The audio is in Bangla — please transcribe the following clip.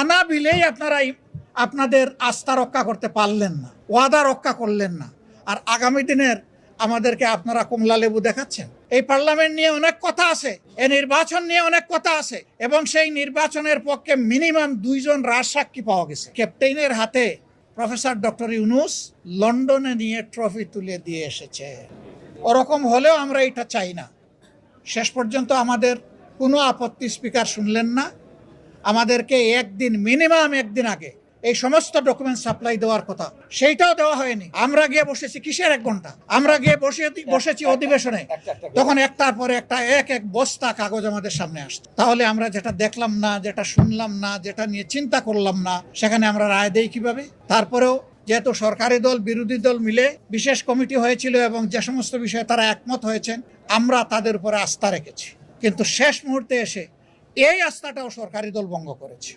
আনা বিলেই আপনারা আপনাদের আস্থা রক্ষা করতে পারলেন না, ওয়াদা রক্ষা করলেন না, আর আগামী দিনের আমাদেরকে আপনারা কমলা লেবু দেখাচ্ছেন। এই পার্লামেন্ট নিয়ে অনেক কথা আছে, এই নির্বাচন নিয়ে অনেক কথা আছে, এবং সেই নির্বাচনের পক্ষে মিনিমাম 2 জন রাজসাক্ষী পাওয়া গেছে। ক্যাপ্টেনের হাতে প্রফেসর ডক্টর ইউনূস লন্ডনে নিয়ে ট্রফি তুলে দিয়ে এসেছে। ওরকম হলেও আমরা এটা চাই না। শেষ পর্যন্ত আমাদের কোনো আপত্তি স্পিকার শুনলেন না। আমাদেরকে মিনিমাম একদিন আগে এই সমস্ত ডকুমেন্ট সাপ্লাই দেওয়ার কথা, সেইটাও দেওয়া হয়নি। আমরা গিয়ে বসেছি কিসের 1 ঘন্টা, আমরা গিয়ে বসেছি অধিবেশনে, তখন একটার পরে একটা এক বস্তা কাগজ আমাদের সামনে আসতো। তাহলে আমরা যেটা দেখলাম না, যেটা শুনলাম না, যেটা নিয়ে চিন্তা করলাম না, সেখানে আমরা রায় দেই কিভাবে? তারপরেও যেহেতু সরকারি দল বিরোধী দল মিলে বিশেষ কমিটি হয়েছিল এবং যে সমস্ত বিষয়ে তারা একমত হয়েছেন, আমরা তাদের উপরে আস্থা রেখেছি। কিন্তু শেষ মুহূর্তে এসে এই আস্থাটাও সরকারি দল ভঙ্গ করেছে।